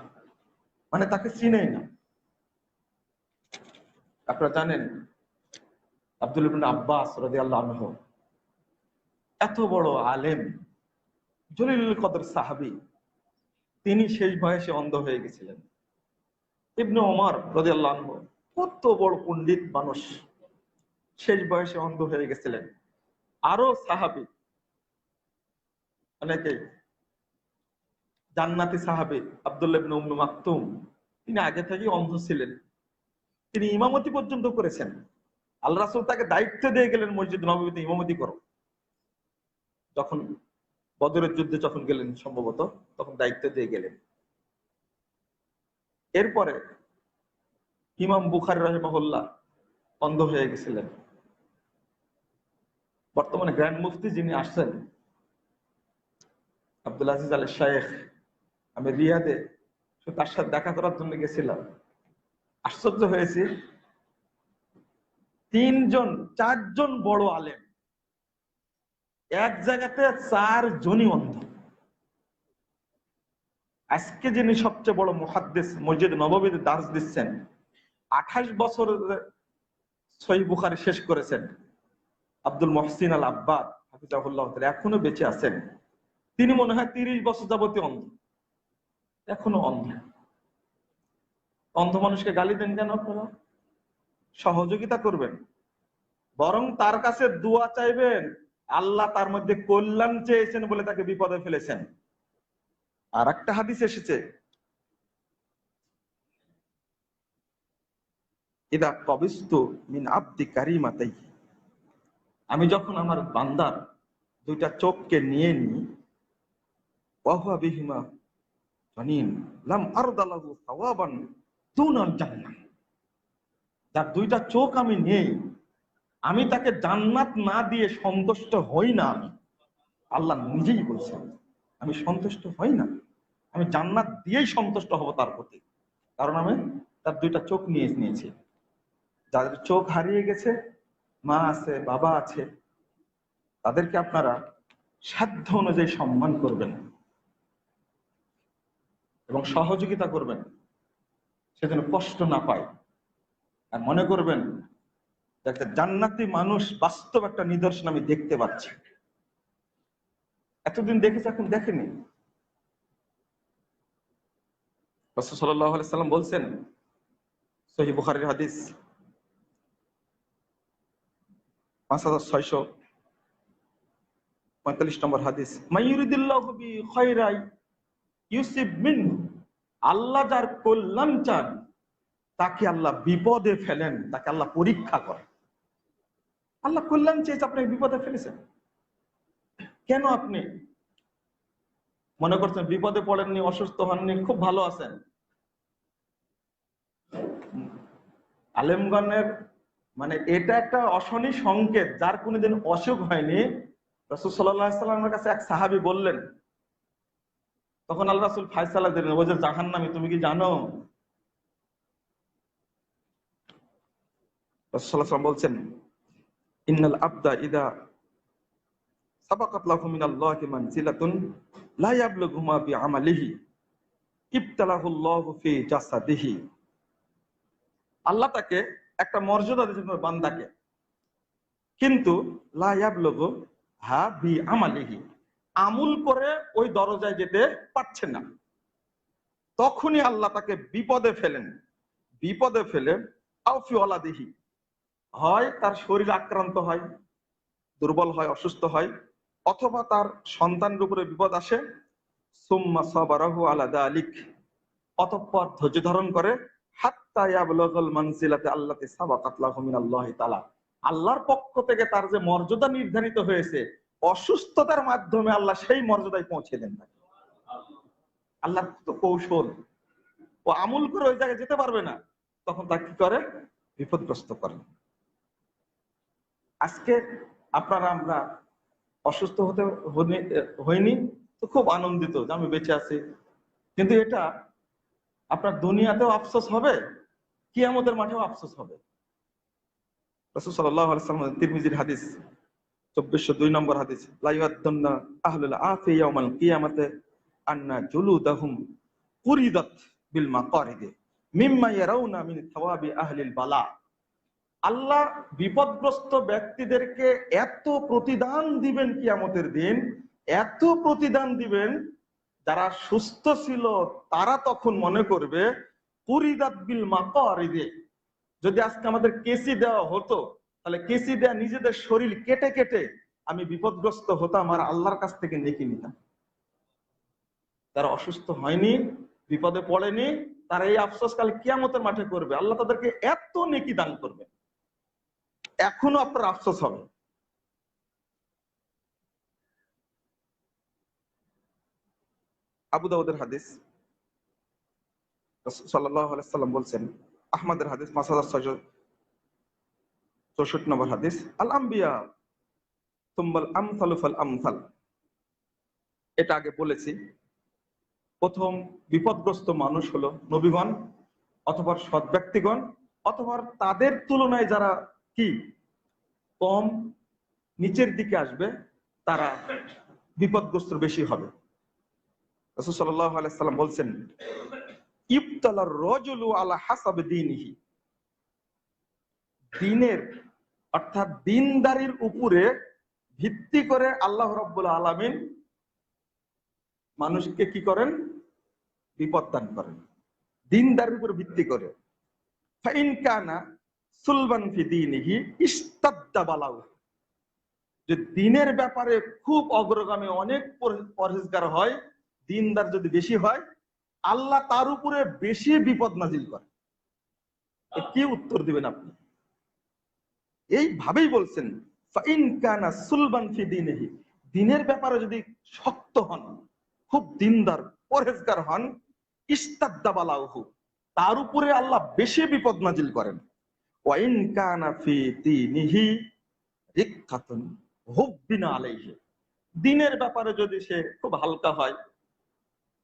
মানে তাকে চিনেই না। আপনারা জানেন আব্দুল্লাহ ইবনে আব্বাস রাদিয়াল্লাহু আনহু এত বড় আলেম, জলিলুল কদর সাহাবী, তিনি শেষ বয়সে অন্ধ হয়ে গেছিলেন। ইবনে ওমর রাদিয়াল্লাহু আনহু কত বড় পণ্ডিত মানুষ, শেষ বয়সে অন্ধ হয়ে গেছিলেন। আরো সাহাবী অনেকেই, জান্নাতি সাহাবী আব্দুল্লাহ ইবনে উম্মে মাকতুম, তিনি আগে থেকেই অন্ধ ছিলেন, তিনি ইমামতি পর্যন্ত করেছেন। আল্লাহ রাসূল তাকে দায়িত্ব দিয়ে গেলেন মসজিদ নববীতে ইমামতি করো। যখন বদরের যুদ্ধে যখন গেলেন সম্ভবত, তখন দায়িত্ব দিয়ে গেলেন। এরপরে ইমাম বুখারী রাহিমাহুল্লাহ অন্ধ হয়ে গেছিলেন। বর্তমানে গ্র্যান্ড মুফতি যিনি আসছেন, আব্দুল আজিজ আল শাইখ, আমি রিয়াদে তার সাথে দেখা করার জন্য গেছিলাম। আশ্চর্য হয়েছি, 4জন বড় আলেম এক জায়গাতে 4 জনই অন্ধ। আজকে যিনি সবচেয়ে বড় মুহাদ্দিস, মসজিদ নববীতে দার্স দিচ্ছেন, 28 বছর সহিহ বুখারী শেষ করেছেন, আব্দুল মুহসিন আল আব্বাদ হাফিজাহুল্লাহ তাআলা, এখনো বেঁচে আছেন। তিনি মনে হয় 30 বছর যাবতীয় অন্ধ, এখনো অন্ধ। অন্ধ মানুষকে গালি দেন কেন আপনারা? সহযোগিতা করবেন, বরং তার কাছে দোয়া চাইবেন, আল্লাহ তার মধ্যে কল্যাণ চেয়েছেন বলে তাকে বিপদে ফেলেছেন। আর একটা হাদিস এসেছে, ইদা কবিস্তু মিন আব্দি কারিমাতাই, আমি যখন আমার বান্দার 2টা চোখকে নিয়ে নিই, ওয়াহুয়া বিহিমা জানিন লাম আরদালাহু সাওয়াবান দুনাল জান্নাহ, যার 2টা চোখ আমি নেই, আমি তাকে জান্নাত না দিয়ে সন্তুষ্ট হই না। আমি, আল্লাহ নিজেই বলছেন, আমি সন্তুষ্ট হই না। আমি জান্নাত দিয়েই সন্তুষ্ট হব তার প্রতি, কারণ আমি তার দুইটা চোখ নিয়েছি। যাদের চোখ হারিয়ে গেছে, মা আছে, বাবা আছে, তাদেরকে আপনারা সাধ্য অনুযায়ী সম্মান করবেন এবং সহযোগিতা করবেন, সে যেন কষ্ট না পায়। আর মনে করবেন যে একটা জান্নাতি মানুষ বাস্তব একটা নিদর্শন আমি দেখতে পাচ্ছি। এতদিন দেখেছি, এখন দেখেনি। রাসূল সাল্লাল্লাহু আলাইহি সাল্লাম বলছেন, সহিহ বুখারীর হাদিস 5645 নম্বর হাদিস, মাইয়ুরিদিল্লাহু বি খায়রাই ইউসিব মিনহু, আল্লাহ যার কল্যাণ চান তাকে আল্লাহ বিপদে ফেলেন, তাকে আল্লাহ পরীক্ষা করেন। আল্লাহ কল্যাণ চেয়েছে, আপনি বিপদে ফেলেছেন কেন? আপনি মনে করছেন বিপদে পড়েননি, অসুস্থ হননি, খুব ভালো আছেন। আলেমগণের মানে এটা একটা অশনি সংকেত, যার কোনোদিন অসুখ হয়নি। রাসূল সাল্লাল্লাহু আলাইহি সাল্লামের কাছে এক সাহাবী বললেন, তখন আল্লাহ রাসূল ফায়সালা দিলেন, ও যে জাহান্নামী, তুমি কি জানো? রাসূল সাল্লাল্লাহু আলাইহি ওয়াসাল্লাম বলছেন, ইন্নাল আবদা ইদা সাবাকাত লাহু মিনাল্লাহি মানজিলাতুন লা ইয়াবলুগুহা বিআমালিহি ইবতালাহুল্লাহু ফি জাসাদিহি। আল্লাহ তাকে একটা মর্যাদা দিয়েছেন বান্দাকে, কিন্তু লা ইয়াবলুগুহা বিআমালিহি, আমল করে ওই দরজায় যেতে পারছে না। তখনই আল্লাহ তাকে বিপদে ফেলেন। বিপদে ফেলে আও ফি ওয়ালাদিহি, হয় তার শরীর আক্রান্ত হয়, দুর্বল হয়, অসুস্থ হয়, অথবা তার সন্তানের উপরে বিপদ আসে। সুম্মা সাবারাহু আলা যালিক, অতঃপর ধৈর্য ধারণ করে, হাত্তা ইয়াবলুগাল মানজিলাতে আল্লাতী সাবাকাত লাহু মিনাল্লাহি তাআলা, আল্লাহর পক্ষ থেকে তার যে মর্যাদা নির্ধারিত হয়েছে, অসুস্থতার মাধ্যমে আল্লাহ সেই মর্যাদায় পৌঁছে দেন তাকে। আল্লাহর তো কৌশল, ও আমল করে ওই জায়গায় যেতে পারবে না, তখন তাকে কি করে? বিপদগ্রস্ত করেন। আজকে আপনারা আমরা অসুস্থ হইনি তো খুব আনন্দিত যে আমি বেঁচে আছি, কিন্তু এটা আপনার দুনিয়াতেও আফসোস হবে, কিয়ামতের মাঠেও আফসোস হবে। রাসূল সাল্লাল্লাহু আলাইহি ওয়াসাল্লাম তিরমিজির হাদিস 2402 নম্বর হাদিস, লা ইয়াদুন্না আহলুল আফি ইয়াউমাল কিয়ামাতে আন্না জুলুদাহুম কুরিদাত বিল মাকারিদি মিম্মা ইয়ারাউনা মিন থাওয়াবি আহলিল বালা। আল্লাহ বিপদগ্রস্ত ব্যক্তিদেরকে এত প্রতিদান দিবেন কিয়ামতের দিন, এত প্রতিদান দিবেন, যারা সুস্থ ছিল তারা তখন মনে করবে কুরিদাত বিল মাকারিদি, যদি আজকে আমাদের কেসি দেওয়া হতো, তাহলে কেসি দেয়া নিজেদের শরীর কেটে কেটে আমি বিপদগ্রস্ত হতাম আর আল্লাহর কাছ থেকে নেকি নিতাম। তারা অসুস্থ হয়নি, বিপদে পড়েনি, তারা এই আফসোস কাল কিয়ামতের মাঠে করবে, আল্লাহ তাদেরকে এত নেকি দান করবে, এখনো আপনার আফসোস হবে। আবু দাউদের হাদিস, রাসূল সাল্লাল্লাহু আলাইহি ওয়াসাল্লাম বলছেন, আহমদের হাদিস 5664 নম্বর হাদিস, আল আম্বিয়া তুম্মাল আমসালু ফাল আমসাল। এটা আগে বলেছি, প্রথম বিপদগ্রস্ত মানুষ হলো নবীগণ অথবা সৎ ব্যক্তিগণ, অথবা তাদের তুলনায় যারা কি কম নিচের দিকে আসবে তারা বিপদগ্রস্ত বেশি হবে। রাসূল সাল্লাল্লাহু আলাইহি ওয়াসাল্লাম বলছেন, ইবতালার রাজুলু আলা হাসাব দীনিহি, দ্বীনের অর্থাৎ দ্বীনদারির উপরে ভিত্তি করে আল্লাহ রাব্বুল আলামিন মানুষকে কি করেন? বিপদ দান করেন, দ্বীনদারির উপর ভিত্তি করে। ফাইন কানা সুলবান ফি দীনিহি ইস্তাদ্দা বালাউ, যে দ্বীনের ব্যাপারে খুব অগ্রগামী, অনেক পরহেজগার হয়, দ্বীনদার যদি বেশি হয়, আল্লাহ তার উপরে বেশি বিপদ নাজিল করে। কি উত্তর দিবেন আপনি? এইভাবেই বলছেন, ফাইন কানা সুলবান ফি দীনিহি, দ্বীনের ব্যাপারে যদি শক্ত হন, খুব দ্বীনদার পরহেজগার হন, ইস্তাদ্দা বালাউহু, তার উপরে আল্লাহ বেশি বিপদ নাজিল করেন। ওয়াইন কানা ফি দীনিহি রিক্কাতুন হুব্বিনা আলাইহি, দ্বীনের ব্যাপারে যদি সে খুব হালকা হয়,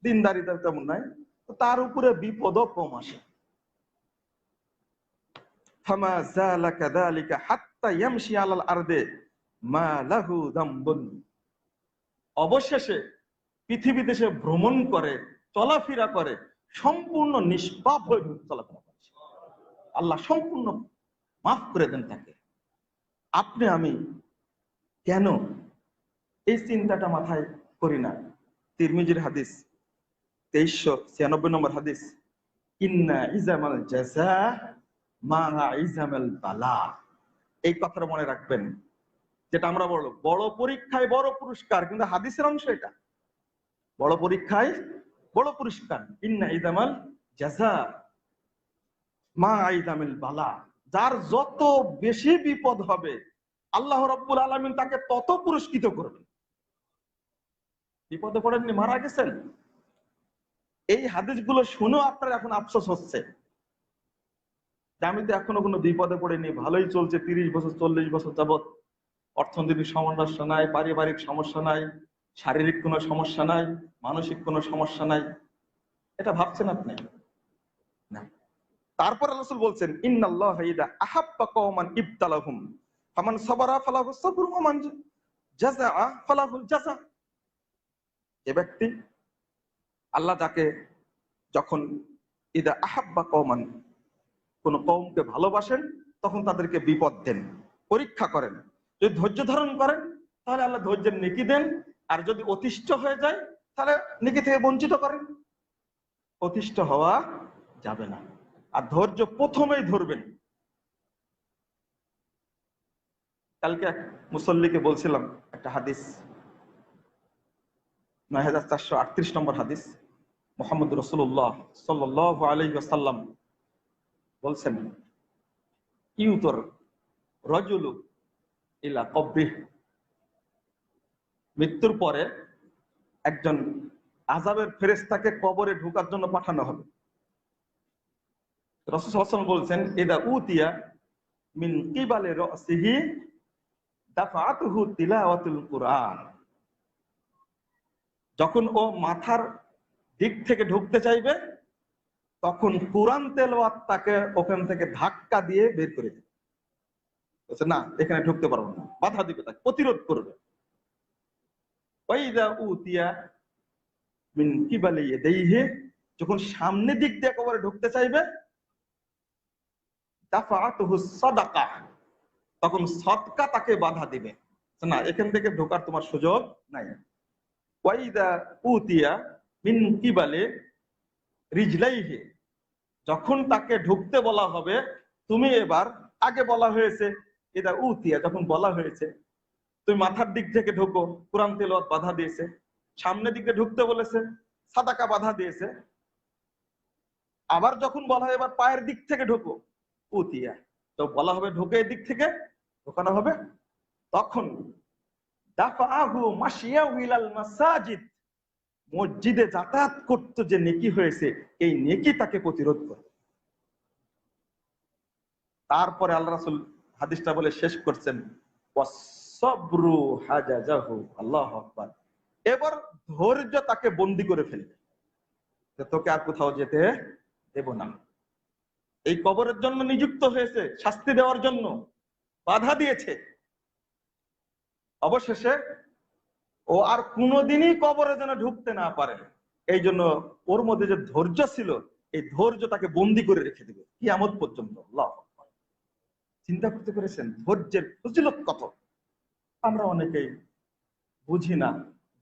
দিনদারিতা তেমন নাই, তো তার উপরে বিপদও কম আসে। ফামা যালা কাযালিকা হাত্তা ইয়ামশি আলাল আরদে মা লাহু যামবুন। অবশেষে পৃথিবীতে সে ভ্রমণ করে, চলাফেরা করে, সম্পূর্ণ নিষ্পাপ হয়ে চলাফেরা করে। আল্লাহ সম্পূর্ণ মাফ করে দেন তাকে। আপনি আমি কেন এই চিন্তাটা মাথায় করি না? তিরমিজির হাদিস 2396 নম্বর হাদিস, ইন্না ইজামাল জাযা মা ইজামাল বালা। এই কথাটা মনে রাখবেন, যেটা আমরা বলবো বড় পরীক্ষায় বড় পুরস্কার, কিন্তু হাদিসের অংশ এটা। বড় পরীক্ষায় বড় পুরস্কার, ইন্না ইজামাল জাযা মা ইজামাল বালা। যার যত বেশি বিপদ হবে আল্লাহ রাব্বুল আলামিন তাকে তত পুরস্কৃত করবেন। বিপদে পড়েননি, মারা গেছেন, এই হাদিসগুলো শুনেও আপনার এখন আফসোস হচ্ছে যে আমি তো এখনো কোনো বিপদে পড়িনি, ভালোই চলছে, 30 বছর 40 বছর যাবৎ অর্থনৈতিক সমস্যা নাই, পারিবারিক সমস্যা নাই, শারীরিক কোনো সমস্যা নাই, মানসিক কোনো সমস্যা নাই, এটা ভাবছেন আপনি না। তারপর রাসূল বলছেন, ইন্নাল্লাহা ইযা আহাব্বা কওমান ইবতালাহুম ফামান সাবারা ফালাহু সাবরু ওয়া মান জাযাআ ফালাহুল জাযা। যে ব্যক্তি, আল্লাহ যাকে যখন ইদা আহাব্বা কওমান, কোন কওমকে ভালোবাসেন, তখন তাদেরকে বিপদ দেন, পরীক্ষা করেন। যদি ধৈর্য ধারণ করেন তাহলে আল্লাহ ধৈর্যের নেকি দেন, আর যদি অতিষ্ঠ হয়ে যায় তাহলে নেকি থেকে বঞ্চিত করেন। অতিষ্ঠ হওয়া যাবে না, আর ধৈর্য প্রথমেই ধরবেন। কালকে এক মুসল্লিকে বলছিলাম একটা হাদিস, ৯৪৩৮ নম্বর হাদিস, মুহাম্মদ রাসূলুল্লাহ সাল্লাল্লাহু আলাইহি ওয়াসাল্লাম বলছেন, ইউতর রাজুলু ইলা কবরিহ, মৃত্যুর পরে একজন আযাবের ফেরেশতাকে কবরে ঢোকার জন্য পাঠানো হবে। রাসূল সাল্লাল্লাহু আলাইহি ওয়াসাল্লাম বলছেন, ইদা উতিয়া মিন কিবালি রাসিহি দাফাতুহু তিলাওয়াতুল কুরআন। যখন ও মাথার দিক থেকে ঢুকতে চাইবে তখন কুরআন তেলাওয়াত তাকে ওখান থেকে ধাক্কা দিয়ে বের করে দেবে। বলছে না, এখানে ঢুকতে পারবো না, বাধা দিবে, তাকে প্রতিরোধ করবে। ওয়াইদা উতিয়া মিন কিবালি ইয়াদাইহি, যখন সামনে দিক দিয়ে কবরে ঢুকতে চাইবে দাফাতুহু সাদাকা, তখন সদকা তাকে বাধা দিবে, না এখান থেকে ঢোকার তোমার সুযোগ নাই। ওয়াইদা উতিয়া মিন কিবালি রিজলাইহি, যখন তাকে ঢুকতে বলা হবে, তুমি এবার, আগে বলা হয়েছে এটা উতিয়া, যখন বলা হয়েছে তুমি মাথার দিক থেকে ঢোকো, কুরআন তেলাওয়াত বাধা দিয়েছে, সামনের দিকে ঢুকতে বলেছে, সাদাকা বাধা দিয়েছে। আবার যখন বলা হয় এবার পায়ের দিক থেকে ঢোকো, উতিয়া, তো বলা হবে ঢোকে দিক থেকে ঢোকানো হবে, তখন দাফাহু মাশিয়াহু ইলাল মাসাজিদ, মসজিদে যাতায়াত করতে যে নেকি হয়েছে এই নেকি তাকে প্রতিরোধ করে। তারপরে আল্লাহ রাসূল হাদিসটা বলে শেষ করছেন, ওয়াসসাবরু হাজাজাহু, আল্লাহু আকবার, এবার ধৈর্য তাকে বন্দী করে ফেলবে, তোকে আর কোথাও যেতে দেব না। এই কবরের জন্য নিযুক্ত হয়েছে, শাস্তি দেওয়ার জন্য, বাধা দিয়েছে। অবশেষে ও আর কোনোদিনই কবরে যেন ঢুকতে না পারে, এই জন্য ওর মধ্যে যে ধৈর্য ছিল, এই ধৈর্য তাকে বন্দী করে রেখে দেবে কিয়ামত পর্যন্ত। আল্লাহু আকবার। চিন্তা করতে পেরেছেন ধৈর্যের ফজিলত কত? আমরা অনেকেই বুঝি না,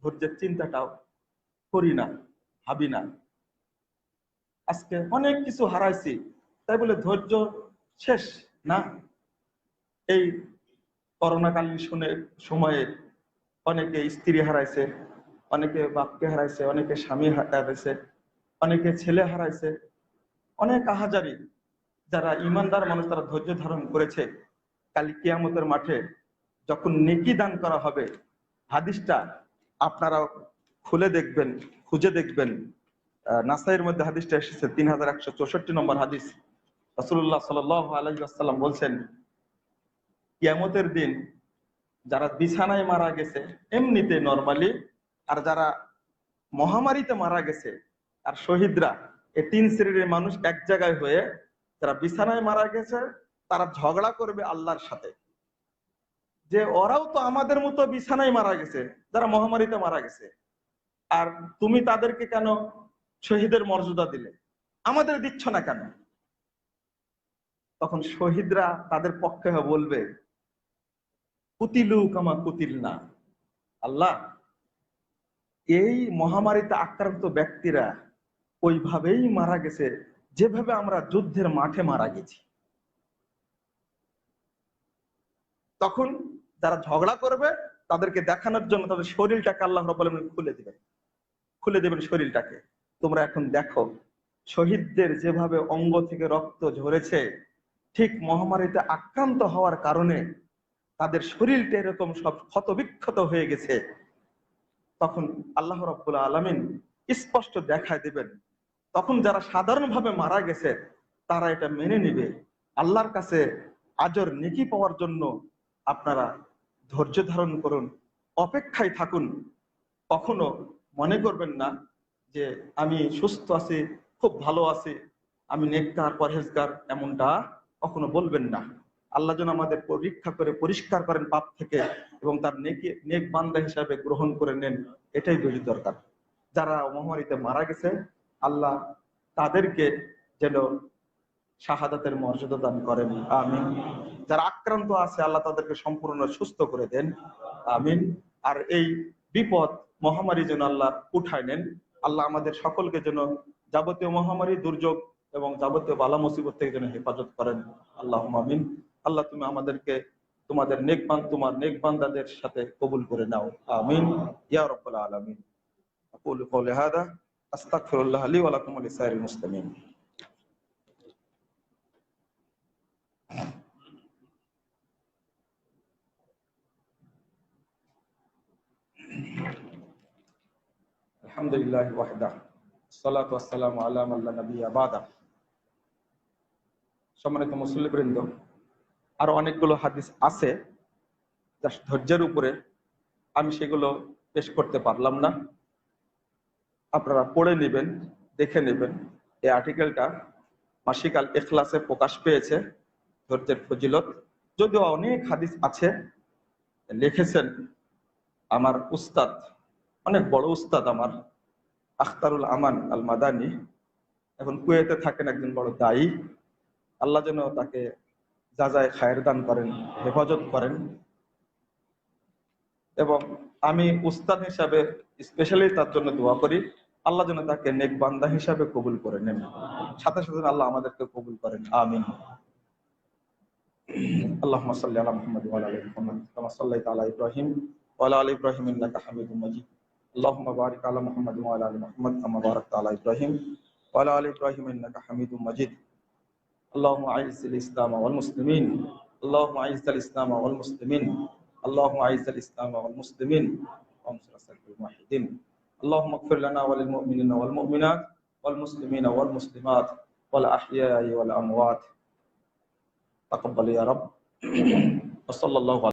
ধৈর্যের চিন্তাটাও করি না, ভাবি না। আজকে অনেক কিছু হারাইছি, তাই বলে ধৈর্য শেষ না। এই করোনাকালীন সময়ে অনেকে স্ত্রী হারাইছে, অনেকে বাপকে হারাইছে, অনেকে স্বামী হারাইছে, অনেকে ছেলে হারাইছে, অনেক আহাজারি। যারা ইমানদার মানুষ তারা ধৈর্য ধারণ করেছে, কাল কিয়ামতের মাঠে যখন নেকি দান করা হবে, হাদিসটা আপনারা খুলে দেখবেন, খুঁজে দেখবেন, নাসাইয়ের মধ্যে হাদিসটা এসেছে 3164 নম্বর হাদিস। রাসূলুল্লাহ সাল্লাল্লাহু আলাইহি ওয়াসাল্লাম বলছেন, কিয়ামতের দিন যারা বিছানায় মারা গেছে এমনিতে নরমালি, আর যারা মহামারীতে মারা গেছে, আর শহীদরা এই তিন শ্রেণীর মানুষ এক জায়গায় হয়ে যারা বিছানায় মারা গেছে তারা ঝগড়া করবে আল্লাহর সাথে যে ওরাও তো আমাদের মতো বিছানায় মারা গেছে, যারা মহামারীতে মারা গেছে, আর তুমি তাদেরকে কেন শহীদের মর্যাদা দিলে, আমাদের দিচ্ছ না কেন? তখন শহীদরা তাদের পক্ষে বলবে কুতিলু কামা কুতিল না, আল্লাহ এই মহামারীতে আক্রান্ত ব্যক্তিরা ওইভাবেই মারা গেছে যেভাবে আমরা যুদ্ধের মাঠে মারা গেছি। তখন যারা ঝগড়া করবে তাদেরকে দেখানোর জন্য তাদের শরীরটাকে আল্লাহ রাব্বুল আলামিন খুলে দেবেন শরীরটাকে। তোমরা এখন দেখো শহীদদের যেভাবে অঙ্গ থেকে রক্ত ঝরেছে, ঠিক মহামারীতে আক্রান্ত হওয়ার কারণে তাদের শরীরটা এরকম সব ক্ষতবিক্ষত হয়ে গেছে। তখন আল্লাহ রাব্বুল আলামিন স্পষ্ট দেখায় দিবেন। তখন যারা সাধারণভাবে মারা গেছে তারা এটা মেনে নিবে। আল্লাহর কাছে আজর নেকি পাওয়ার জন্য আপনারা ধৈর্য ধারণ করুন, অপেক্ষায় থাকুন। কখনো মনে করবেন না যে আমি সুস্থ আছি, খুব ভালো আছি, আমি নেককার পরহেজগার, এমনটা কখনো বলবেন না। আল্লাহ যেন আমাদের পরীক্ষা করে পরিষ্কার করেন পাপ থেকে এবং তার নেক বান্দা হিসাবে গ্রহণ করে নেন, এটাই বেশি দরকার। যারা মহামারীতে মারা গেছে আল্লাহ তাদেরকে যেন শাহাদাতের মর্যাদা দান করেন, আমিন। যারা আক্রান্ত আছে আল্লাহ তাদেরকে সম্পূর্ণ সুস্থ করে দেন, আমিন। আর এই বিপদ মহামারী যেন আল্লাহ উঠায় নেন। আল্লাহ আমাদের সকলকে যেন যাবতীয় মহামারী, দুর্যোগ এবং যাবতীয় বালা মুসিবত থেকে যেন হেফাজত করেন, আল্লাহ আমিন। আল্লাহ তুমি আমাদেরকে তোমার নেক বান্দাদের সাথে কবুল করে নাও, আমিন ইয়া রাব্বাল আলামিন। আকুলু কওলি হাদা আস্তাগফিরুল্লাহ লি ওয়া লাকুম ওয়া লিসাইরিল মুসলিমিন। আলহামদুলিল্লাহ ওয়াহদা সালাতু ওয়াসসালামু আলা মান লা নাবিয়্যা বাদা। সম্মানিত মুসল্লিবৃন্দ, আরো অনেকগুলো হাদিস আছে যা ধৈর্যের উপরে, আমি সেগুলো পেশ করতে পারলাম না। আপনারা পড়ে নেবেন, দেখে নেবেন। এই আর্টিকেলটা মাসিক আল ইখলাসে প্রকাশ পেয়েছে, ধৈর্যের ফজিলত। যদিও অনেক হাদিস আছে, লিখেছেন আমার উস্তাদ, অনেক বড় উস্তাদ আমার, আখতারুল আমান আল মাদানী। এখন কুয়েতে থাকেন, একজন বড় দায়ী। আল্লাহ যেন তাকে যাজায় খায়ের দান করেন, হেফাজত করেন। এবং আমি উস্তাদ হিসাবে স্পেশালি তার জন্য দোয়া করি, আল্লাহ যেন তাকে নেক বান্দা হিসাবে কবুল করে নেন, সাথে সাথে আল্লাহ আমাদেরকে কবুল করেন, আমিন। আল্লাহুম্মা সাল্লি আলা মুহাম্মাদ ওয়া আলা আলি মুহাম্মাদ কামা সাল্লাইতা আলা ইব্রাহিম ওয়া আলা আলি ইব্রাহিম ইন্নাকা হামিদুম মাজিদ। আল্লাহুম্মা বারিক আলা মুহাম্মাদ ওয়া আলা আলি মুহাম্মাদ কামা বারাকতা আলা ইব্রাহিম ওয়া আলা আলি ইব্রাহিম ইন্নাকা হামিদুম মাজিদ। আল্লাহুম্মা আইজ্জিল ইসলাম ওয়াল মুসলিমিন, আল্লাহুম্মা আইজ্জিল ইসলাম ওয়াল মুসলিমিন, আল্লাহুম্মা আইজ্জিল ইসলাম ওয়াল মুসলিমিন ওয়ানসুর আসাল মুওয়াহিদিন। আল্লাহুম্মা ইগফির লানা ওয়া লিল মুমিনিনা ওয়াল মুমিনাত ওয়াল মুসলিমিনা ওয়াল মুসলিমাত ওয়াল আহইয়াই ওয়াল আমওয়াত। তাকাব্বাল ইয়া রাব। ওয়া সাল্লাল্লাহু